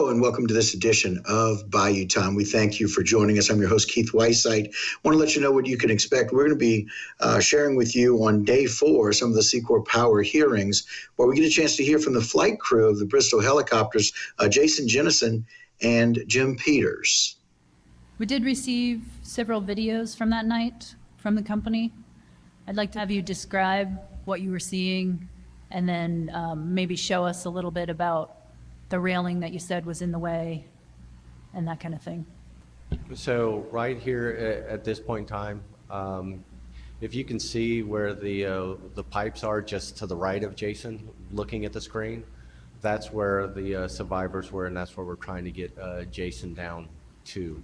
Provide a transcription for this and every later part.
Hello and welcome to this edition of Bayou Time. We thank you for joining us. I'm your host, Keith Whiteside. I want to let you know what you can expect. We're going to be sharing with you on day 4 some of the Seacor Power hearings, where we get a chance to hear from the flight crew of the Bristol helicopters, Jason Jennison and Jim Peters. We did receive several videos from that night from the company. I'd like to have you describe what you were seeing and then maybe show us a little bit about the railing that you said was in the way and that kind of thing. So right here at this point in time, if you can see where the pipes are just to the right of Jason, looking at the screen, that's where the survivors were, and that's where we're trying to get Jason down to.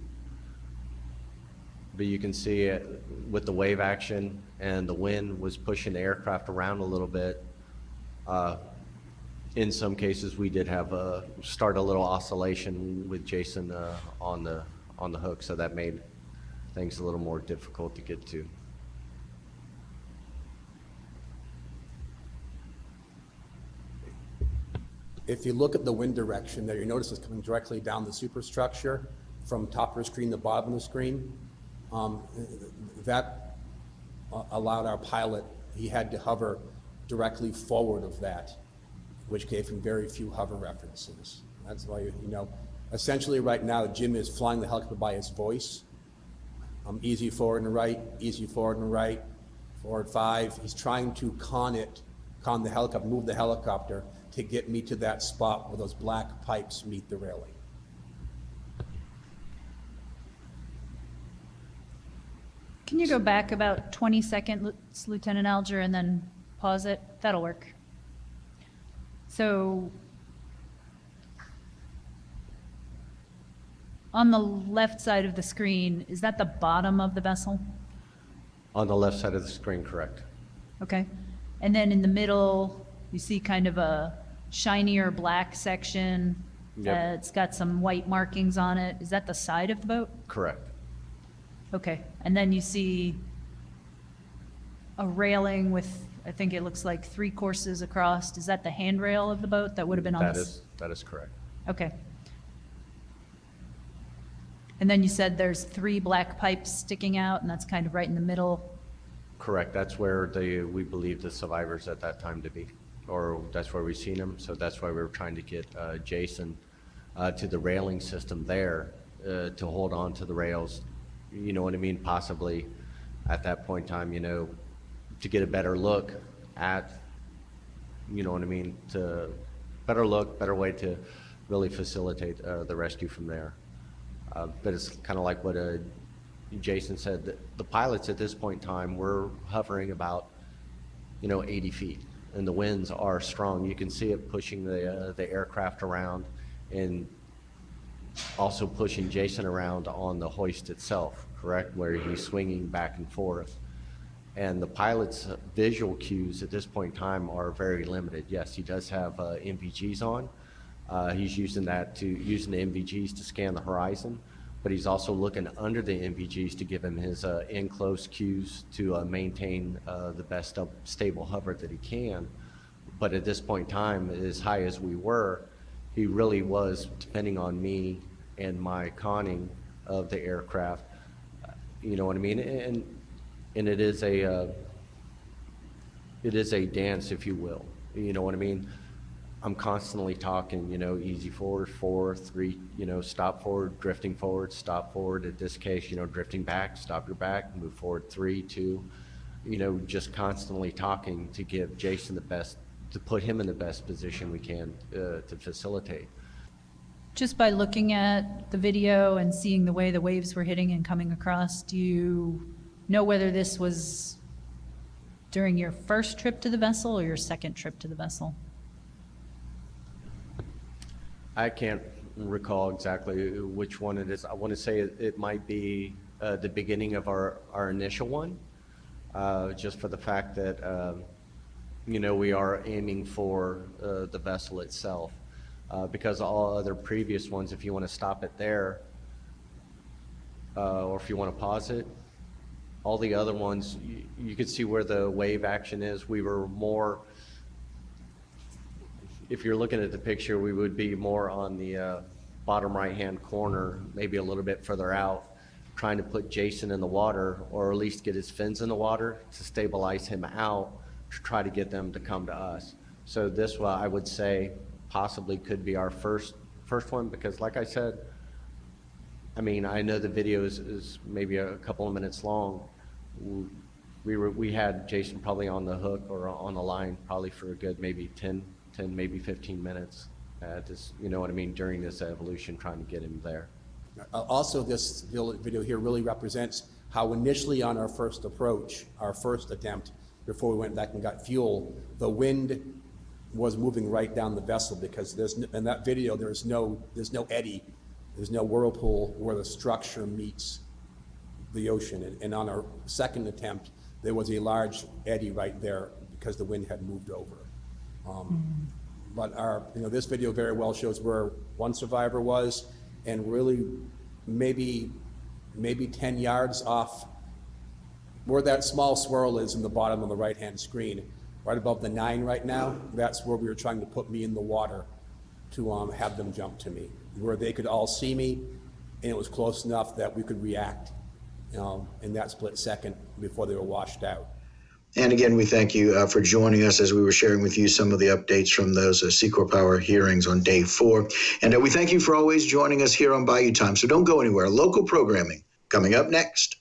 But you can see it with the wave action, and the wind was pushing the aircraft around a little bit. In some cases, we did have start a little oscillation with Jason on the hook, so that made things a little more difficult to get to. If you look at the wind direction there, you notice it's coming directly down the superstructure from top of the screen to bottom of the screen. That allowed our pilot, he had to hover directly forward of that, which gave him very few hover references. That's why, essentially right now, Jim is flying the helicopter by his voice. Easy forward and right, easy forward and right, forward 5. He's trying to con the helicopter, move the helicopter to get me to that spot where those black pipes meet the railing. Can you go back about 20 seconds, Lieutenant Alger, and then pause it? That'll work. So on the left side of the screen, is that the bottom of the vessel? On the left side of the screen, correct. Okay. And then in the middle, you see kind of a shinier black section. Yep. It's got some white markings on it. Is that the side of the boat? Correct. Okay. And then you see a railing with, I think it looks like 3 courses across. Is that the handrail of the boat that would have been on this? That is correct. Okay. And then you said there's 3 black pipes sticking out, and that's kind of right in the middle. Correct. That's where we believe the survivors at that time to be, or that's where we've seen them. So that's why we were trying to get Jason to the railing system there to hold on to the rails. You know what I mean? Possibly at that point in time, to get a better look at, you know what I mean? To better look, better way to really facilitate the rescue from there. But it's kind of like what Jason said, the pilots at this point in time were hovering about, 80 feet, and the winds are strong. You can see it pushing the aircraft around and also pushing Jason around on the hoist itself, correct, where he's swinging back and forth. And the pilot's visual cues at this point in time are very limited. Yes, he does have NVGs on. He's using the NVGs to scan the horizon, but he's also looking under the NVGs to give him his in-close cues to maintain the best stable hover that he can. But at this point in time, as high as we were, he really was depending on me and my conning of the aircraft. You know what I mean? And it is a dance, if you will. You know what I mean? I'm constantly talking, easy forward, 4, 3, stop forward, drifting forward, stop forward. At this case, drifting back, stop your back, move forward, 3, 2, just constantly talking to give Jason the best, to put him in the best position we can to facilitate. Just by looking at the video and seeing the way the waves were hitting and coming across, do you know whether this was during your first trip to the vessel or your second trip to the vessel? I can't recall exactly which one it is. I want to say it might be the beginning of our initial one, just for the fact that, we are aiming for the vessel itself. Because all other previous ones, if you want to stop it there, or if you want to pause it, all the other ones, you can see where the wave action is. We were more, if you're looking at the picture, we would be more on the bottom right-hand corner, maybe a little bit further out, trying to put Jason in the water, or at least get his fins in the water to stabilize him out, to try to get them to come to us. So this one, I would say, possibly could be our first one, because like I said, I mean, I know the video is maybe a couple of minutes long. We had Jason probably on the hook or on the line probably for a good maybe 10, maybe 15 minutes. Just, you know what I mean, during this evolution, trying to get him there. Also, this video here really represents how initially on our first approach, our first attempt, before we went back and got fuel, the wind was moving right down the vessel, because in that video there's no eddy, there's no whirlpool where the structure meets the ocean. And on our second attempt, there was a large eddy right there because the wind had moved over. But this video very well shows where one survivor was, and really maybe 10 yards off where that small swirl is in the bottom of the right-hand screen, right above the 9 right now. That's where we were trying to put me in the water to have them jump to me, where they could all see me, and it was close enough that we could react in that split second before they were washed out. And again, we thank you for joining us as we were sharing with you some of the updates from those Seacor Power hearings on day 4. And we thank you for always joining us here on Bayou Time. So don't go anywhere. Local programming coming up next.